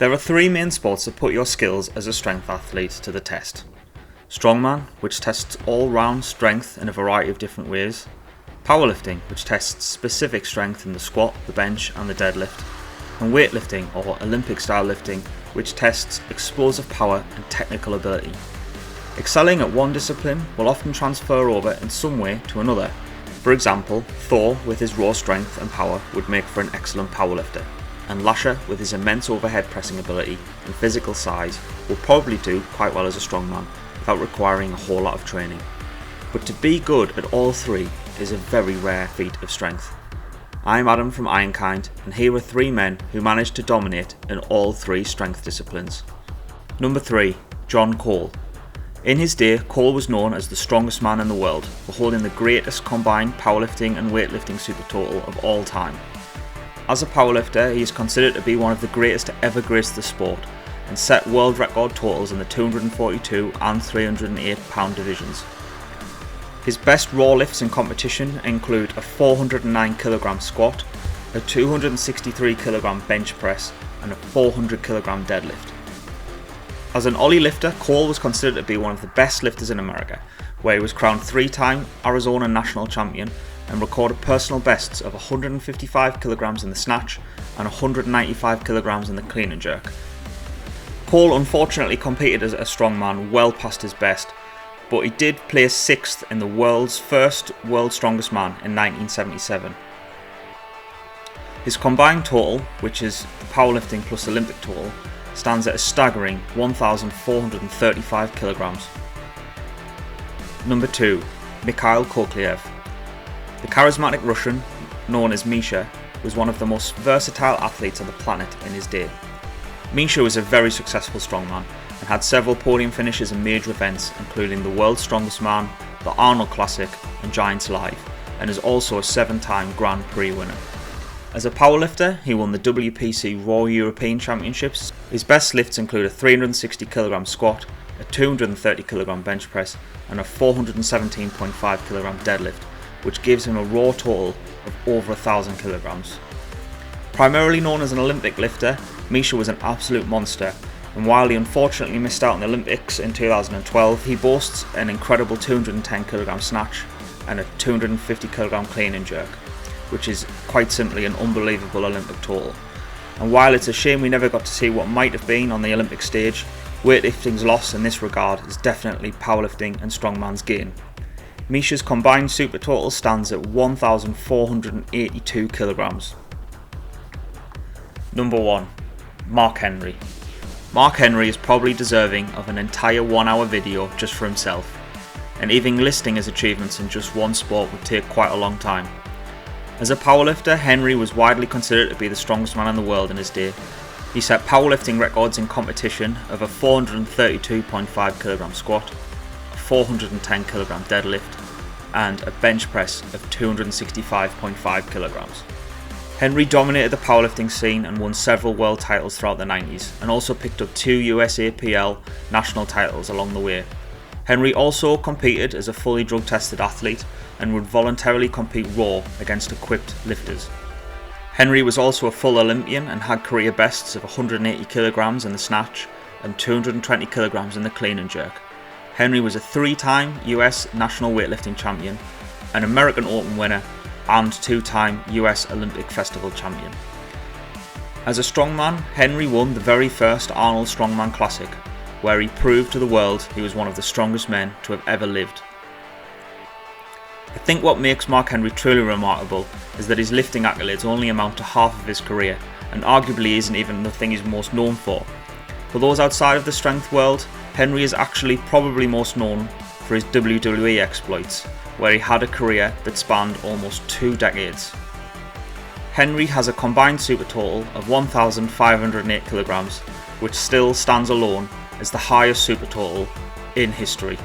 There are three main sports that put your skills as a strength athlete to the test. Strongman, which tests all-round strength in a variety of different ways. Powerlifting, which tests specific strength in the squat, the bench and the deadlift. And weightlifting, or Olympic-style lifting, which tests explosive power and technical ability. Excelling at one discipline will often transfer over in some way to another. For example, Thor with his raw strength and power would make for an excellent powerlifter, and Lasher with his immense overhead pressing ability and physical size will probably do quite well as a strongman without requiring a whole lot of training. But to be good at all three is a very rare feat of strength. I'm Adam from Ironkind, and here are three men who managed to dominate in all three strength disciplines. Number 3, John Cole. In his day, Cole was known as the strongest man in the world for holding the greatest combined powerlifting and weightlifting supertotal of all time. As a powerlifter, he is considered to be one of the greatest to ever grace the sport and set world record totals in the 242 and 308 pound divisions. His best raw lifts in competition include a 409 kg squat, a 263 kg bench press and a 400 kg deadlift. As an Ollie lifter, Cole was considered to be one of the best lifters in America, where he was crowned 3-time Arizona national champion and recorded personal bests of 155 kg in the snatch and 195 kg in the clean and jerk. Cole unfortunately competed as a strongman well past his best, but he did place 6th in the world's first World's Strongest Man in 1977. His combined total, which is the powerlifting plus Olympic total, stands at a staggering 1,435 kg. Number 2, MIKHAIL KOKLYAEV. The charismatic Russian, known as Misha, was one of the most versatile athletes on the planet in his day. Misha was a very successful strongman and had several podium finishes in major events including the World's Strongest Man, the Arnold Classic and Giants Live, and is also a 7-time Grand Prix winner. As a powerlifter, he won the WPC Raw European Championships. His best lifts include a 360 kg squat, a 230 kg bench press and a 417.5 kg deadlift, which gives him a raw total of over 1,000 kg. Primarily known as an Olympic lifter, Misha was an absolute monster, and while he unfortunately missed out on the Olympics in 2012, he boasts an incredible 210 kg snatch and a 250 kg clean and jerk, which is quite simply an unbelievable Olympic total. And while it's a shame we never got to see what might have been on the Olympic stage, weightlifting's loss in this regard is definitely powerlifting and strongman's gain. Misha's combined super total stands at 1,482 kg. Number 1, Mark Henry. Mark Henry is probably deserving of an entire 1-hour video just for himself, and even listing his achievements in just one sport would take quite a long time. As a powerlifter, Henry was widely considered to be the strongest man in the world in his day. He set powerlifting records in competition of a 432.5 kg squat, a 410 kg deadlift, and a bench press of 265.5 kg. Henry dominated the powerlifting scene and won several world titles throughout the 90s, and also picked up 2 USAPL national titles along the way. Henry also competed as a fully drug tested athlete and would voluntarily compete raw against equipped lifters. Henry was also a full Olympian and had career bests of 180 kg in the snatch and 220 kg in the clean and jerk. Henry was a 3-time US national weightlifting champion, an American Open winner and 2-time US Olympic Festival champion. As a strongman, Henry won the very first Arnold Strongman Classic, where he proved to the world he was one of the strongest men to have ever lived. I think what makes Mark Henry truly remarkable is that his lifting accolades only amount to half of his career, and arguably isn't even the thing he's most known for. For those outside of the strength world, Henry is actually probably most known for his WWE exploits, where he had a career that spanned almost 2 decades. Henry has a combined super total of 1,508 kg, which still stands alone as the highest super total in history.